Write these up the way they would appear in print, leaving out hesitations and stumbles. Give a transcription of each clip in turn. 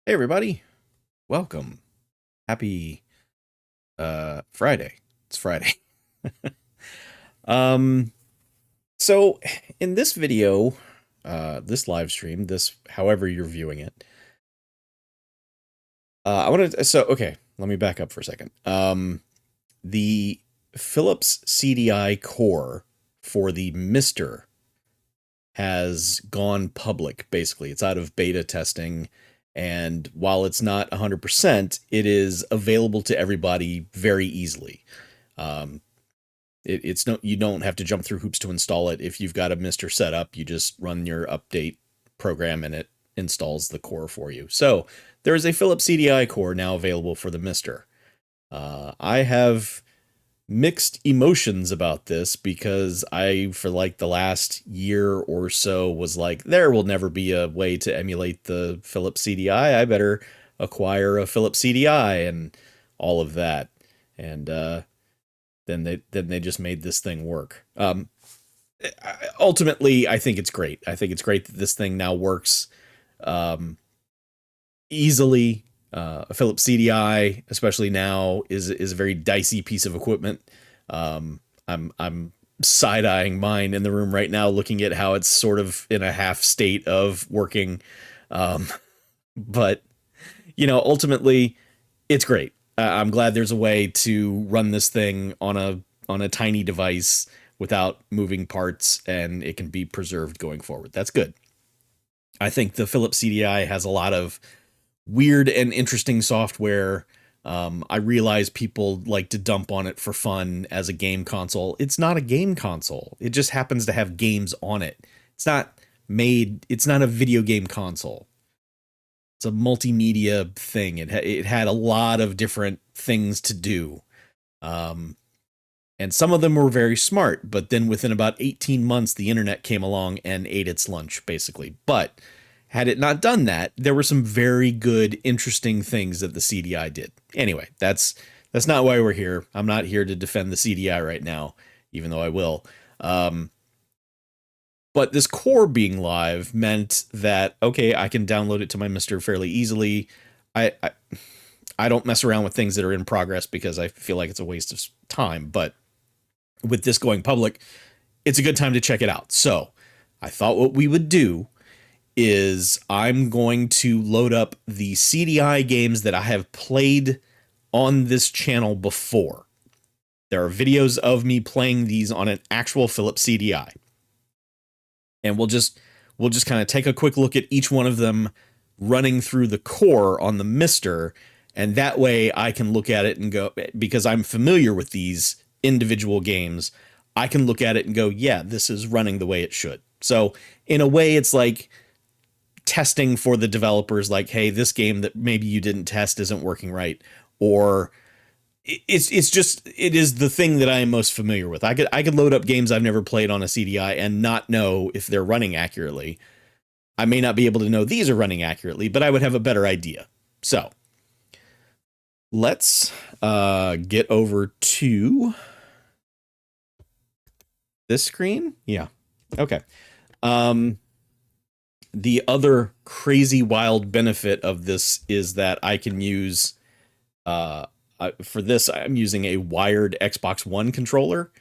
Hey everybody, welcome. Happy Friday. It's Friday. Um so in this video, this live stream, this however you're viewing it, I want to okay, let me back up for a second. The Philips CDI core for the MiSTer has gone public, basically. It's out of beta testing, and while it's not 100%, it is available to everybody very easily. Um, it's no, you don't have to jump through hoops to install it. If you've got a MiSTer set up, you just run your update program and it installs the core for you. So there is a Philips CDI core now available for the MiSTer. I have mixed emotions about this because I, for like the last year or so, was like, there will never be a way to emulate the Philips CDI. I better acquire a Philips CDI and all of that. And then they just made this thing work. Ultimately, I think it's great. I think it's great that this thing now works easily. A Philips CDI, especially now, is a very dicey piece of equipment. I'm side-eyeing mine in the room right now, looking at how it's sort of in a half state of working. But ultimately, it's great. I'm glad there's a way to run this thing on a tiny device without moving parts, and it can be preserved going forward. That's good. I think the Philips CDI has a lot of weird and interesting software. I realize people like to dump on it for fun as a game console. It's not a game console. It just happens to have games on it. It's not a video game console. It's a multimedia thing. It had a lot of different things to do. And some of them were very smart, but then within about 18 months, the internet came along and ate its lunch, basically. But had it not done that, there were some very good, interesting things that the CDI did. Anyway, that's not why we're here. I'm not here to defend the CDI right now, even though I will. But this core being live meant that, okay, I can download it to my MiSTer fairly easily. I don't mess around with things that are in progress because I feel like it's a waste of time. But with this going public, it's a good time to check it out. So I thought what we would do is I'm going to load up the CDI games that I have played on this channel before. There are videos of me playing these on an actual Philips CDI. And we'll just kind of take a quick look at each one of them running through the core on the MiSTer, and that way I can look at it and go, because I'm familiar with these individual games, I can look at it and go, yeah, this is running the way it should. So in a way, it's like testing for the developers, like, hey, this game that maybe you didn't test isn't working right, or it is the thing that I am most familiar with. I could load up games I've never played on a CDI and not know if they're running accurately. I may not be able to know these are running accurately, but I would have a better idea. So let's get over to this screen. Yeah. Okay. The other crazy wild benefit of this is that I can use, for this, I'm using a wired Xbox One controller,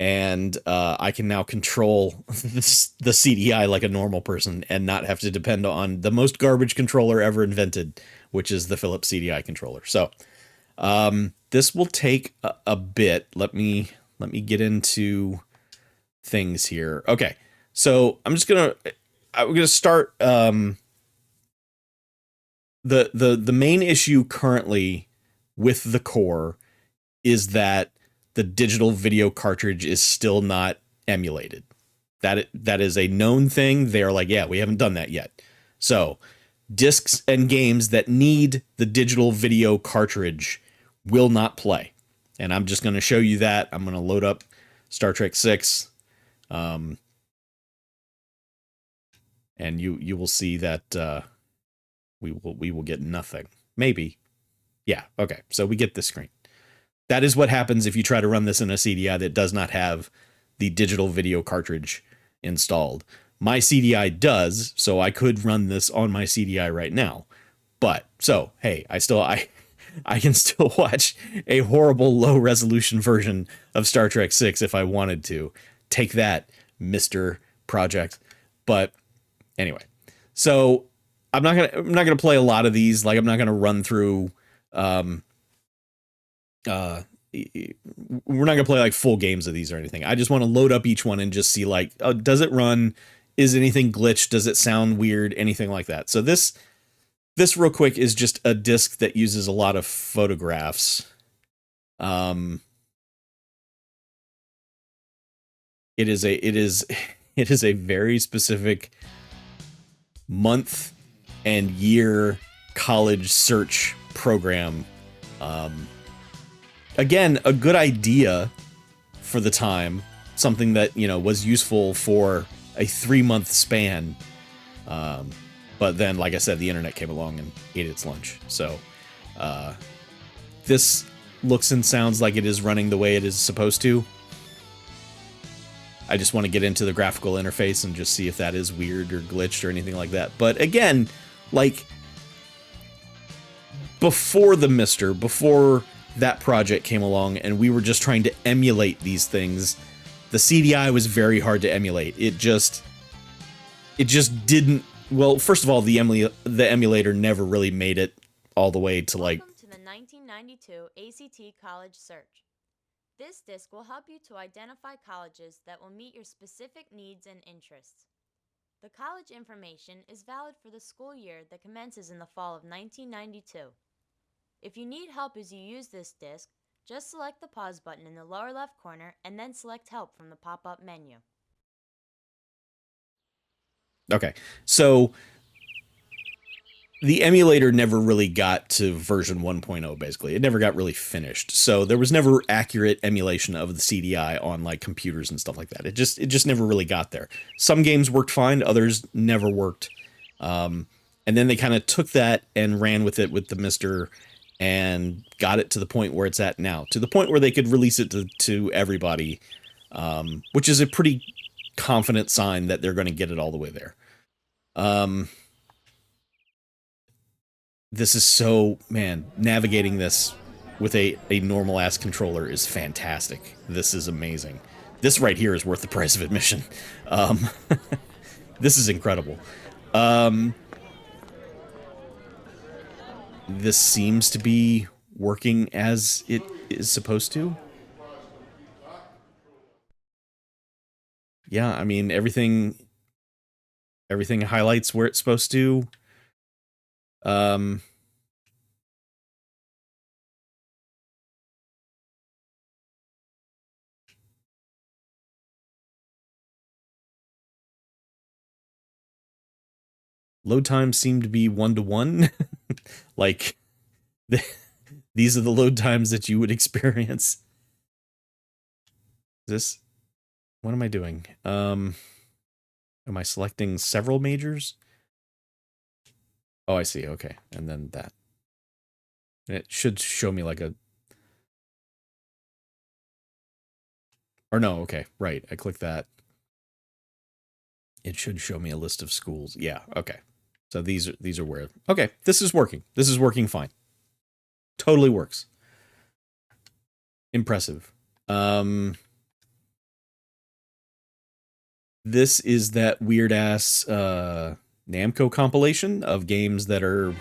and I can now control the CDI like a normal person and not have to depend on the most garbage controller ever invented, which is the Philips CDI controller. So this will take a bit. Let me get into things here. Okay, so I'm gonna start. The main issue currently with the core is that the digital video cartridge is still not emulated. That is a known thing. They are like, yeah, we haven't done that yet. So discs and games that need the digital video cartridge will not play. And I'm just going to show you that. I'm going to load up Star Trek 6. And you will see that we will get nothing. Maybe. Yeah, okay. So we get this screen. That is what happens if you try to run this in a CDI that does not have the digital video cartridge installed. My CDI does, so I could run this on my CDI right now. But so hey, I can still watch a horrible low resolution version of Star Trek 6 if I wanted to. Take that, Mr. Project. But anyway, so I'm not gonna play a lot of these. Like I'm not gonna run through uh we're not gonna play like full games of these or anything. I just want to load up each one and just see like, oh, does it run? Is anything glitched? Does it sound weird? Anything like that. So this real quick is just a disc that uses a lot of photographs. Um, it is a it is it is a very specific month and year college search program. Um, Again, a good idea for the time, something that was useful for a 3-month span. But then, like I said, the internet came along and ate its lunch. So this looks and sounds like it is running the way it is supposed to. I just want to get into the graphical interface and just see if that is weird or glitched or anything like that. But again, like before that project came along and we were just trying to emulate these things, the CDI was very hard to emulate. It just didn't. Well, first of all, the emulator never really made it all the way to like. Welcome to the 1992 ACT College Search. This disc will help you to identify colleges that will meet your specific needs and interests. The college information is valid for the school year that commences in the fall of 1992. If you need help as you use this disc, just select the pause button in the lower left corner and then select help from the pop-up menu. Okay, so the emulator never really got to version 1.0, basically. It never got really finished. So there was never accurate emulation of the CDI on like computers and stuff like that. It just never really got there. Some games worked fine, others never worked. And then they kind of took that and ran with it with the MiSTer and got it to the point where it's at now, to the point where they could release it to everybody, which is a pretty confident sign that they're going to get it all the way there. This is so, man, navigating this with a normal ass controller is fantastic. This is amazing. This right here is worth the price of admission. This is incredible. This seems to be working as it is supposed to. Yeah, I mean, everything highlights where it's supposed to. Load times seem to be 1-to-1. Like, these are the load times that you would experience. What am I doing? Am I selecting several majors? Oh, I see. Okay. And then that. It should show me like a... Or no, okay. Right. I click that. It should show me a list of schools. Yeah, okay. So these are where... Okay, this is working. This is working fine. Totally works. Impressive. This is that weird ass Namco compilation of games that are...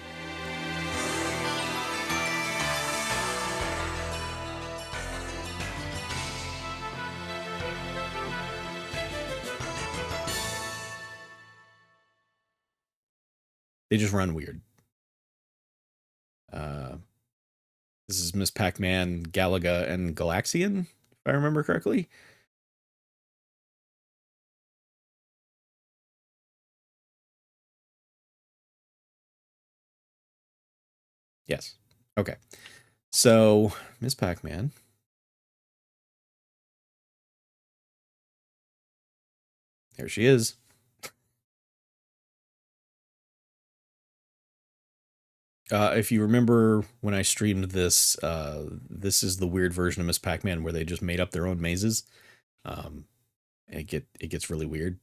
They just run weird. This is Miss Pac-Man, Galaga, and Galaxian, if I remember correctly. Yes. Okay. So, Miss Pac-Man. There she is. If you remember when I streamed this, this is the weird version of Miss Pac-Man where they just made up their own mazes. And it gets really weird.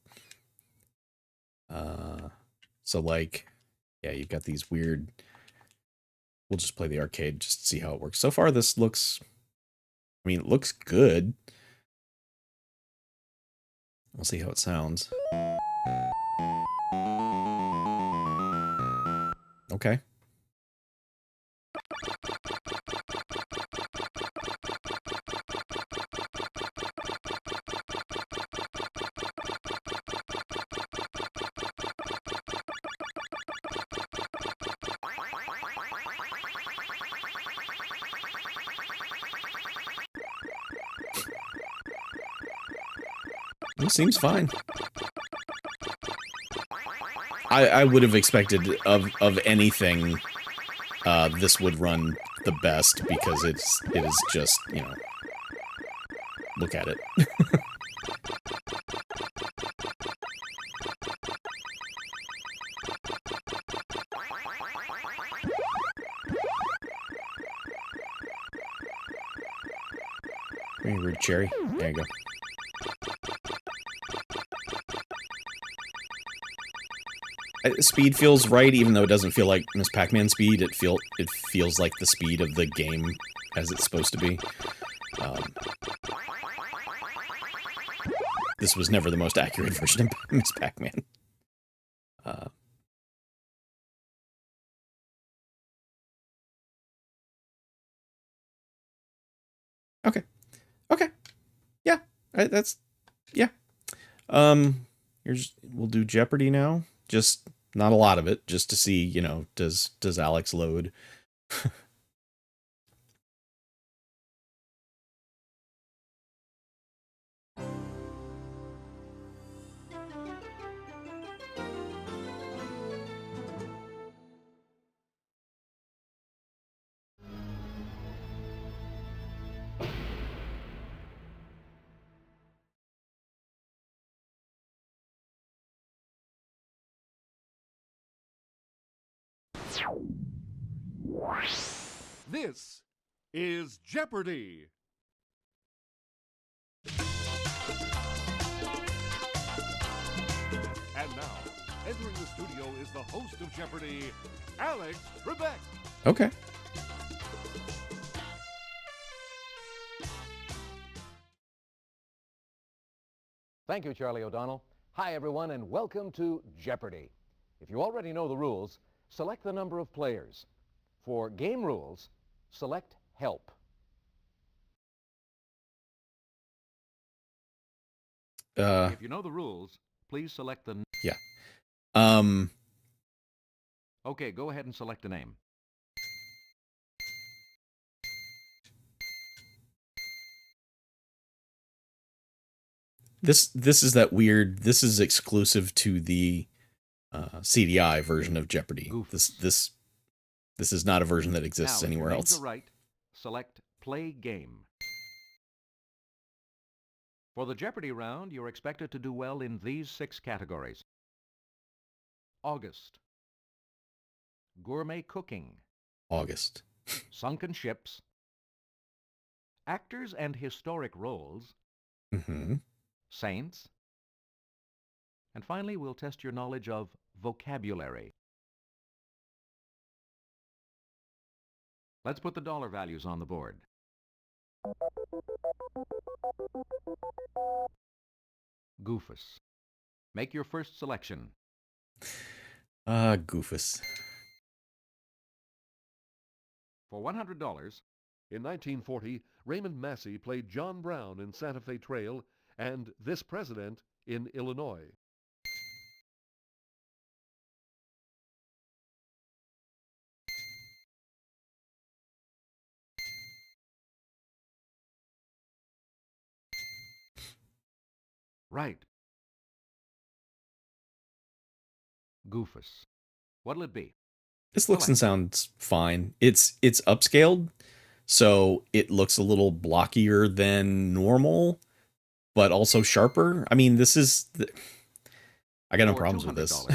So like, yeah, you've got these weird we'll just play the arcade just to see how it works. So far, this looks, I mean, it looks good. We'll see how it sounds. Okay. It seems fine. I would have expected of anything, this would run the best because it is just, you know, look at it. Very rude, Cherry. There you go. Speed feels right, even though it doesn't feel like Miss Pac-Man speed. It feels like the speed of the game as it's supposed to be. This was never the most accurate version of Miss Pac-Man. Okay. Okay. Yeah. Yeah. We'll do Jeopardy now. Just not a lot of it, just to see, you know, does Alex load? This is Jeopardy! And now, entering the studio is the host of Jeopardy, Alex Trebek. Okay. Thank you, Charlie O'Donnell. Hi, everyone, and welcome to Jeopardy! If you already know the rules, select the number of players. For game rules, select Help. If you know the rules, please select the... Yeah. Okay, go ahead and select a name. This is that weird, this is exclusive to the CDI version of Jeopardy. This is not a version that exists anywhere else. Now, if your names are right, select Play Game. For the Jeopardy round, you're expected to do well in these 6 categories. August. Gourmet cooking. August. Sunken ships. Actors and historic roles. Mm-hmm. Saints. And finally, we'll test your knowledge of vocabulary. Let's put the dollar values on the board. Goofus. Make your first selection. Goofus. For $100, in 1940, Raymond Massey played John Brown in Santa Fe Trail and This President in Illinois. right. Goofus. What'll it be? This looks and sounds fine. It's upscaled, so it looks a little blockier than normal, but also sharper. I mean, this is... I got no problems with this.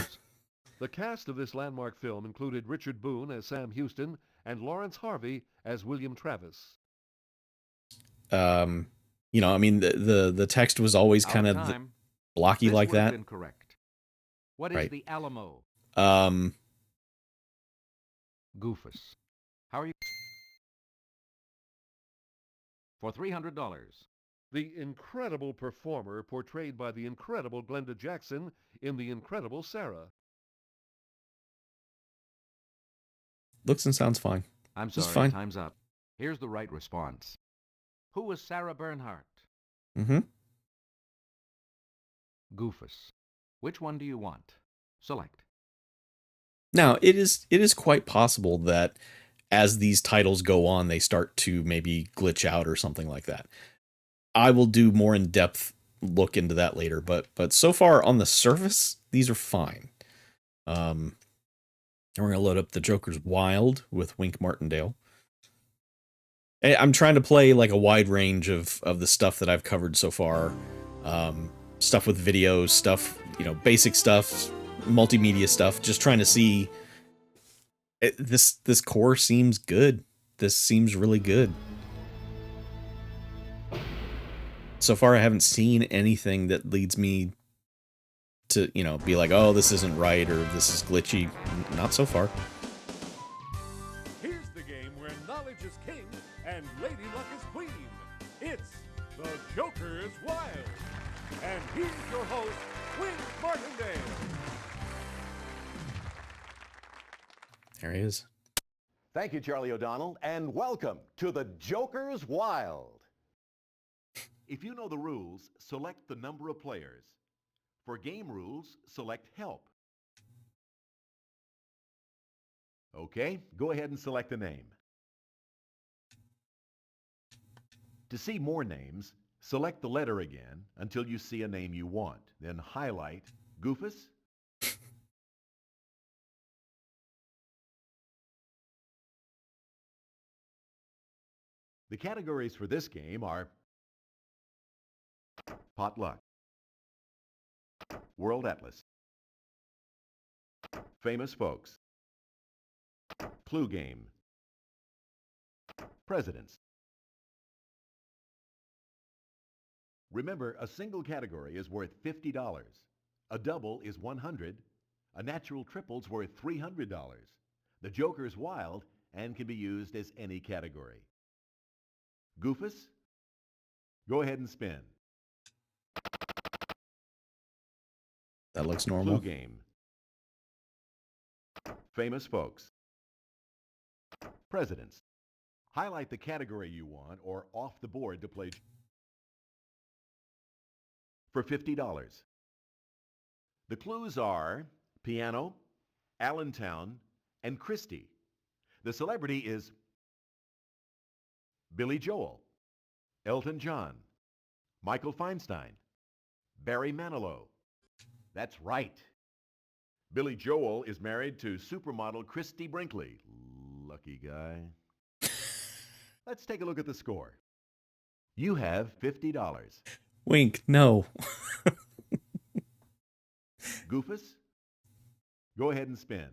The cast of this landmark film included Richard Boone as Sam Houston and Lawrence Harvey as William Travis. You know, I mean, the text was always kind of blocky like that. Incorrect. What is the Alamo? Goofus. How are you? For $300. The incredible performer portrayed by the incredible Glenda Jackson in The Incredible Sarah. Looks and sounds fine. I'm It's sorry, fine. time's up. Here's the right response. Who was Sarah Bernhardt? Mm-hmm. Goofus. Which one do you want? Select. Now, it is quite possible that as these titles go on, they start to maybe glitch out or something like that. I will do more in-depth look into that later, but so far on the surface, these are fine. And we're gonna load up the Joker's Wild with Wink Martindale. I'm trying to play like a wide range of the stuff that I've covered so far. Stuff with videos, stuff, basic stuff, multimedia stuff, just trying to see this core seems good. This seems really good. So far I haven't seen anything that leads me to, be like, oh, this isn't right or this is glitchy. Not so far. Here's the game where knowledge is king and lady luck is queen. It's the Joker's Wild. And here's your host, Wink Martindale. There he is. Thank you, Charlie O'Donnell, and welcome to the Joker's Wild. If you know the rules, select the number of players. For game rules, select Help. Okay, go ahead and select a name. To see more names, select the letter again until you see a name you want. Then highlight Goofus. The categories for this game are Potluck, World Atlas, Famous Folks, Clue Game, Presidents. Remember, a single category is worth $50. A double is $100. A natural triple's worth $300. The Joker's Wild and can be used as any category. Goofus, go ahead and spin. That looks normal. Clue Game, Famous Folks, Presidents. Highlight the category you want or off the board to play for $50. The clues are piano, Allentown, and Christie. The celebrity is Billy Joel, Elton John, Michael Feinstein, Barry Manilow. That's right. Billy Joel is married to supermodel Christie Brinkley. Lucky guy. Let's take a look at the score. You have $50. Wink, no. Goofus, go ahead and spin.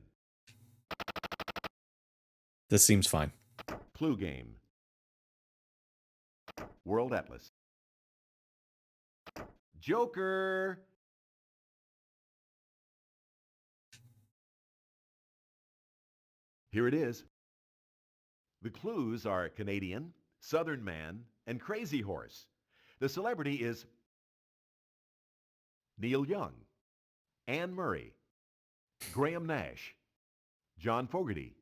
This seems fine. Clue Game, World Atlas, Joker. Here it is. The clues are Canadian, Southern Man, and Crazy Horse. The celebrity is Neil Young, Anne Murray, Graham Nash, John Fogerty.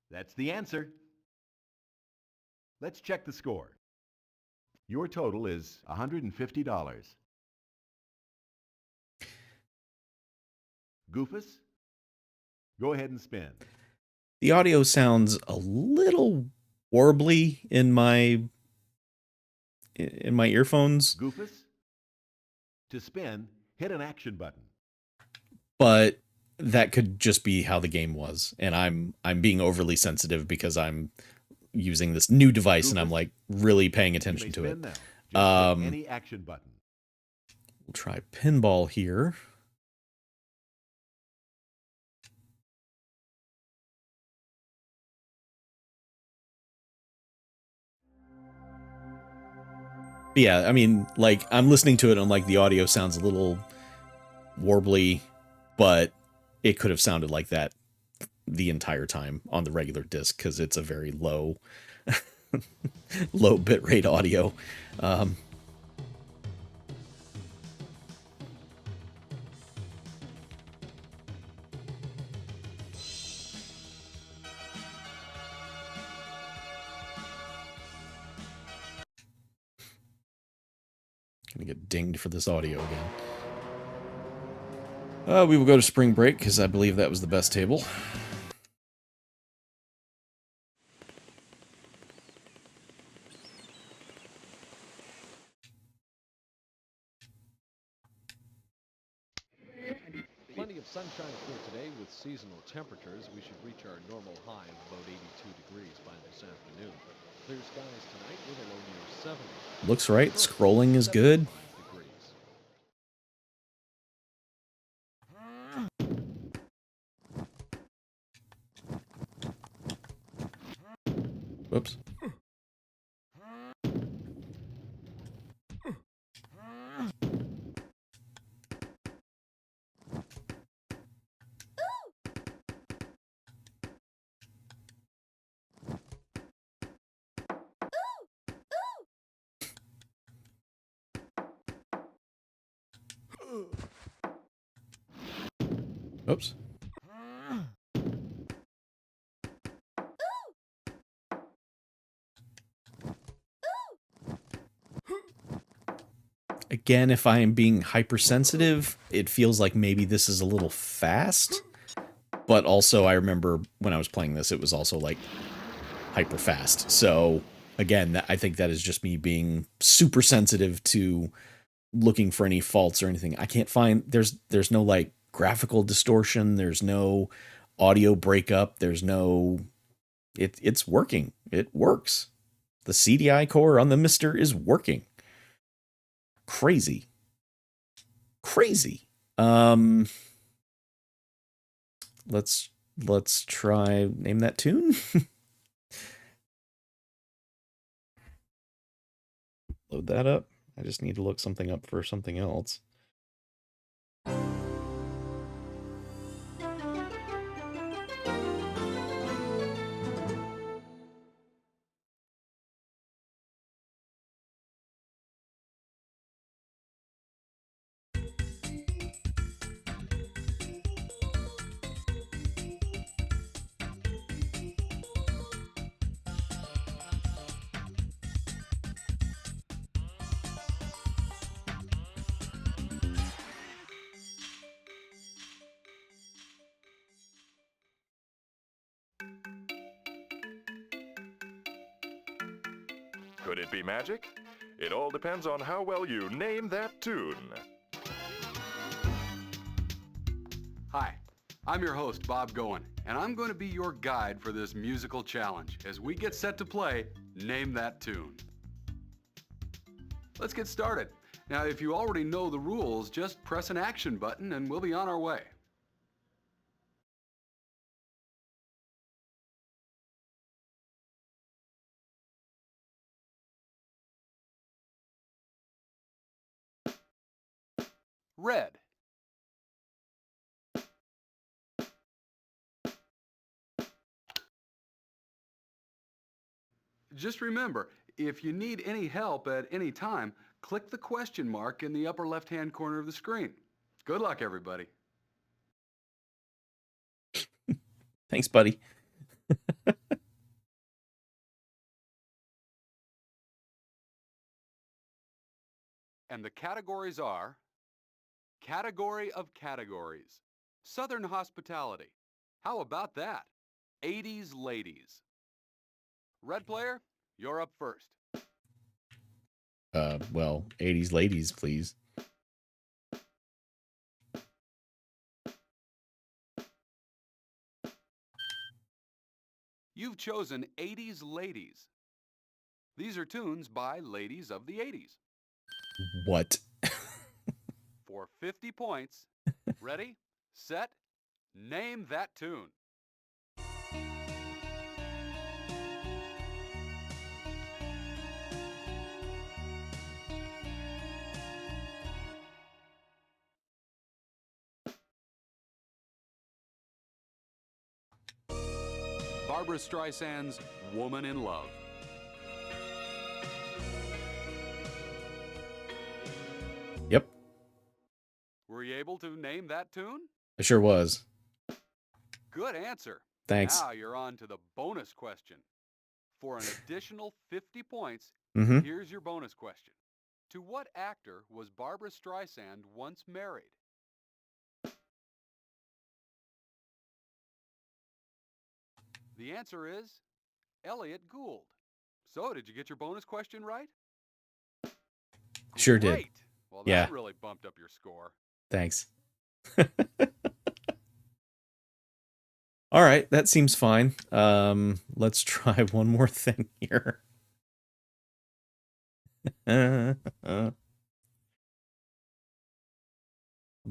That's the answer. Let's check the score. Your total is $150. Goofus, go ahead and spin. The audio sounds a little warbly in my earphones, Goofus, to spin, hit an action button. but that could just be how the game was, and I'm being overly sensitive because I'm using this new device and I'm like really paying attention to it. Now. Just hit any action button. We'll try Pinball here. But yeah, I mean, like, I'm listening to it and I'm like, the audio sounds a little warbly, but it could have sounded like that the entire time on the regular disc because it's a very low low bitrate audio. Gonna get dinged for this audio again. We will go to spring break because I believe that was the best table. Plenty of sunshine here today with seasonal temperatures. We should reach our normal high of about 82 degrees by this afternoon. Clear skies tonight with a low near 70. Looks right. Scrolling is good. 75 degrees. Whoops. Oops. Again, if I am being hypersensitive, it feels like maybe this is a little fast. But also, I remember when I was playing this, it was also like hyper fast. So again, I think that is just me being super sensitive to looking for any faults or anything. I can't find, there's no like graphical distortion. There's no audio breakup. There's no, it's working. It works. The CDI core on the MiSTer is working. Crazy. Let's try name that tune. Load that up. I just need to look something up for something else. Could it be magic? It all depends on how well you name that tune. Hi, I'm your host, Bob Goen, and I'm going to be your guide for this musical challenge as we get set to play Name That Tune. Let's get started. Now, if you already know the rules, just press an action button and we'll be on our way. Red. Just remember, if you need any help at any time, click the question mark in the upper left-hand corner of the screen. Good luck, everybody. Thanks, buddy. And the categories are Category of Categories, Southern Hospitality. How about that? 80s Ladies. Red player, you're up first. Well, 80s ladies, please. You've chosen 80s Ladies. These are tunes by ladies of the 80s. What? For 50 points, ready, set, name that tune. Barbra Streisand's Woman in Love. Yep, Were you able to name that tune? I sure was. Good answer. Thanks. Now you're on to the bonus question. For an additional 50 points, Mm-hmm. here's your bonus question. To what actor was Barbra Streisand once married? The answer is Elliot Gould. So, did you get your bonus question right? Sure did. Great. Well, Yeah. that really bumped up your score. Thanks. All right, that seems fine. Let's try one more thing here.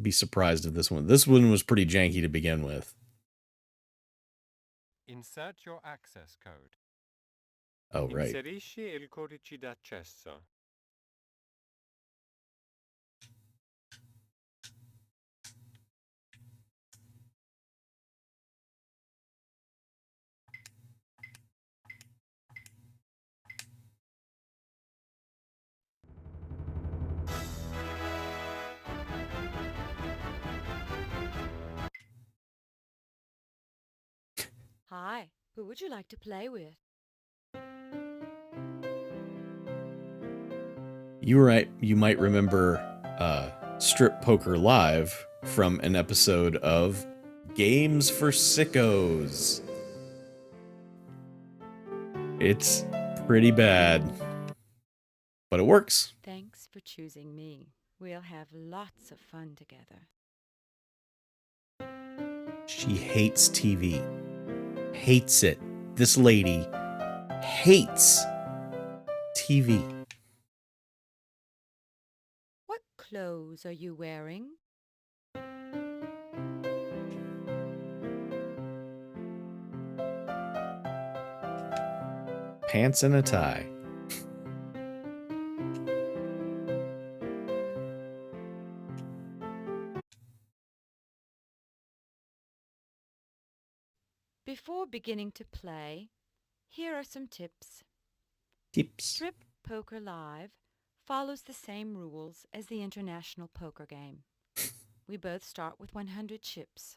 Be surprised if this one was pretty janky to begin with. Insert your access code. Oh, right. Inserisci il codice d'accesso. Hi, who would you like to play with? You might remember Strip Poker Live from an episode of Games for Sickos. It's pretty bad, but it works. Thanks for choosing me. We'll have lots of fun together. She hates TV. Hates it. This lady hates TV. What clothes are you wearing? Pants and a tie. Before beginning to play, here are some tips. Tips. Strip Poker Live follows the same rules as the international poker game. We both start with 100 chips.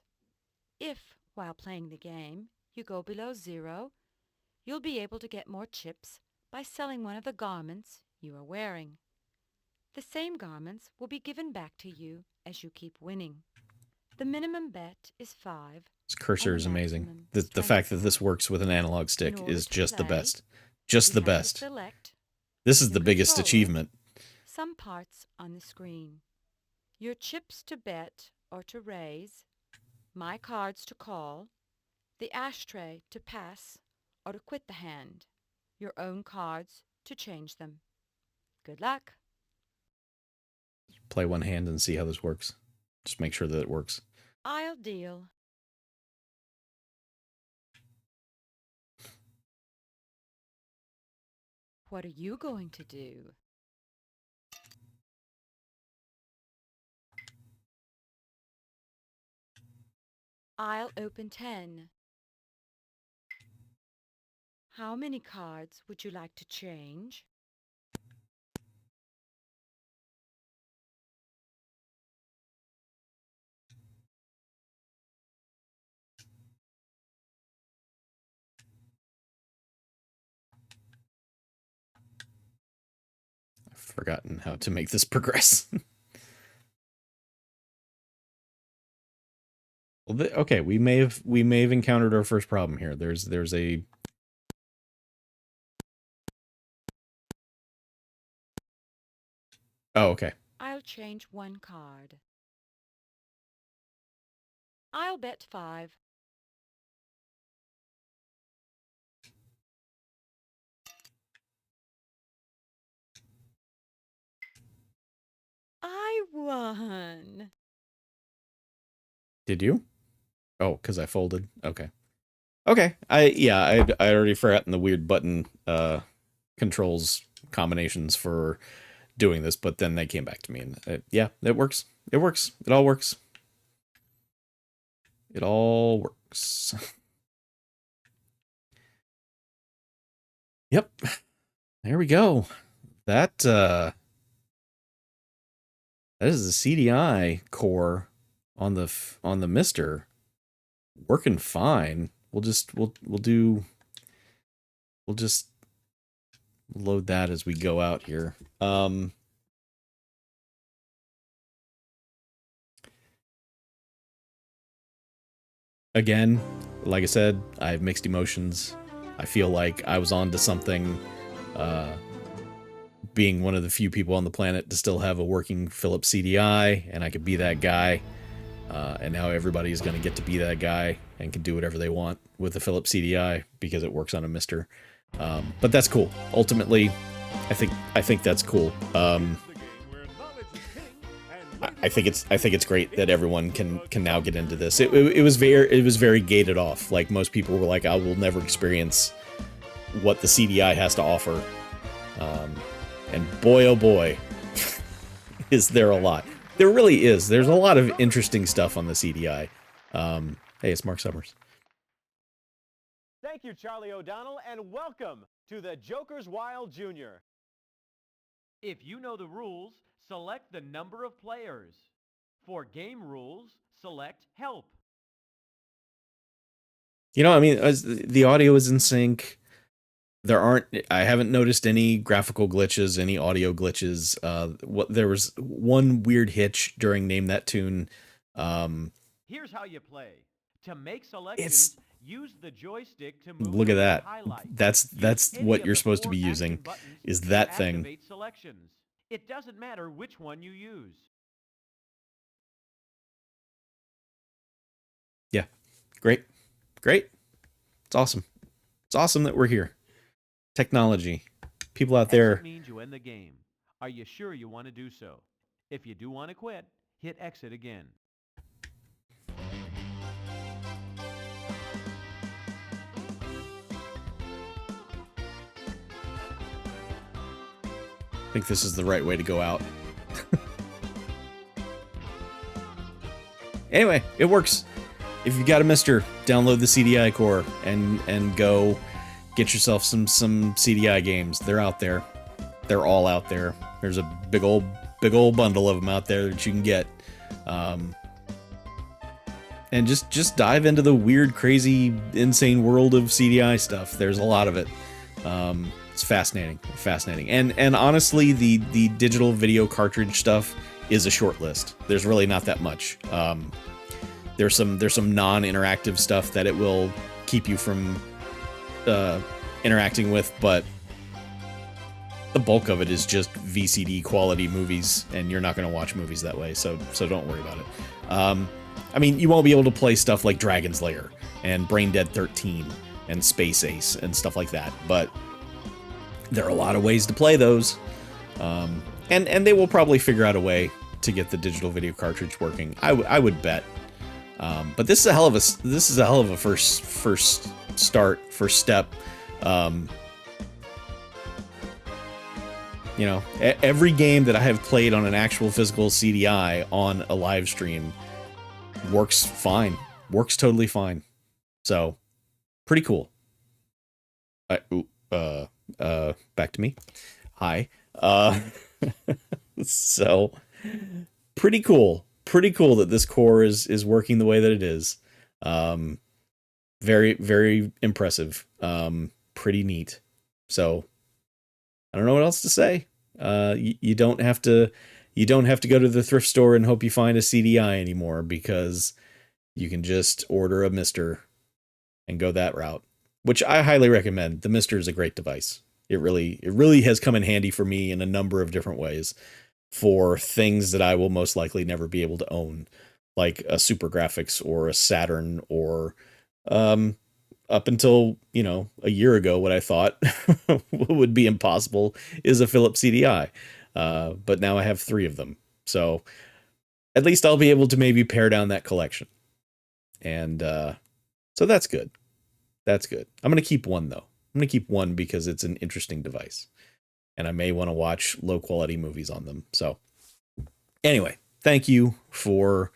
If, while playing the game, you go below 0, you'll be able to get more chips by selling one of the garments you are wearing. The same garments will be given back to you as you keep winning. The minimum bet is 5. This cursor is amazing. The fact that this works with an analog stick is just the best. Just the best. This is the biggest achievement. Some parts on the screen. Your chips to bet or to raise, my cards to call, the ashtray to pass or to quit the hand, your own cards to change them. Good luck. Play one hand and see how this works. Just make sure that it works. I'll deal. What are you going to do? I'll open 10. How many cards would you like to change? I've forgotten how to make this progress. Well, okay, we may have encountered our first problem here. There's a Oh, okay. I'll change one card. I'll bet 5. I won. Did you? Oh, because I folded. Okay. Okay. I'd already forgotten the weird button controls combinations for doing this, but then they came back to me, and yeah, it works. It works. It all works. It all works. Yep. There we go. That is the CDI core on the MiSTer working fine. We'll just load that as we go out here. Again, like I said, I have mixed emotions. I feel like I was on to something, being one of the few people on the planet to still have a working Philips CDI, and I could be that guy. And now everybody's going to get to be that guy and can do whatever they want with the Philips CDI because it works on a MiSTer. But that's cool. Ultimately, I think that's cool. I think it's great that everyone can now get into this. It was very gated off. Like, most people were like, I will never experience what the CDI has to offer. And boy, oh boy, is there a lot. There really is. There's a lot of interesting stuff on the CDI. Hey, it's Mark Summers. Thank you, Charlie O'Donnell, and welcome to the Joker's Wild Jr. If you know the rules, select the number of players. For game rules, select help. You know, I mean, the audio is in sync. I haven't noticed any graphical glitches, any audio glitches. There was one weird hitch during Name That Tune. Here's how you play. To make selections, use the joystick to move. Look at that. That's what you're supposed to be using, is that thing. Activate selections. It doesn't matter which one you use. Yeah. Great. It's awesome. It's awesome that we're here. Technology. People out there. Exit means you end the game. Are you sure you want to do so? If you do want to quit, hit exit again. I think this is the right way to go out. Anyway, it works. If you've got a MiSTer, download the CDI core and go get yourself some CDI games. They're out there. They're all out there. There's a big old bundle of them out there that you can get. And just dive into the weird, crazy, insane world of CDI stuff. There's a lot of it. It's fascinating. And honestly, the digital video cartridge stuff is a short list. There's really not that much. There's some non-interactive stuff that it will keep you from interacting with, but the bulk of it is just VCD quality movies, and you're not going to watch movies that way, so don't worry about it. I mean, you won't be able to play stuff like Dragon's Lair and Brain Dead 13 and Space Ace and stuff like that, but there are a lot of ways to play those, and they will probably figure out a way to get the digital video cartridge working. I would bet, but this is a hell of a first step. You know, every game that I have played on an actual physical CDI on a live stream works fine. Works totally fine. So, pretty cool. Back to me. Hi. So, pretty cool. Pretty cool that this core is working the way that it is. Very, very impressive. Pretty neat. So, I don't know what else to say. You don't have to go to the thrift store and hope you find a CDI anymore, because you can just order a MiSTer and go that route, which I highly recommend. The MiSTer is a great device. It really has come in handy for me in a number of different ways for things that I will most likely never be able to own, like a Super Graphics or a Saturn, or up until, a year ago, what I thought would be impossible is a Philips CDI. But now I have 3 of them. So at least I'll be able to maybe pare down that collection. And so that's good. That's good. I'm going to keep one, though. I'm going to keep one because it's an interesting device. And I may want to watch low quality movies on them. So anyway, thank you for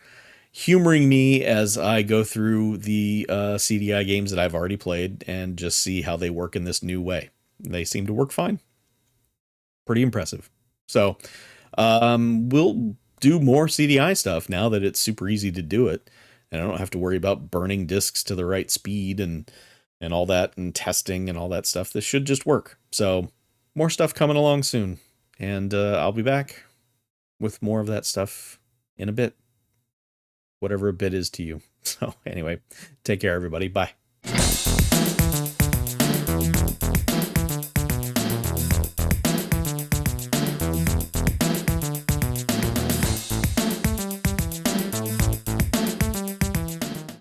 humoring me as I go through the CDI games that I've already played and just see how they work in this new way. they seem to work fine. Pretty impressive. So we'll do more CDI stuff now that it's super easy to do it. And I don't have to worry about burning disks to the right speed and all that and testing and all that stuff. This should just work. So more stuff coming along soon. And I'll be back with more of that stuff in a bit. Whatever a bit is to you. So anyway, take care, everybody. Bye.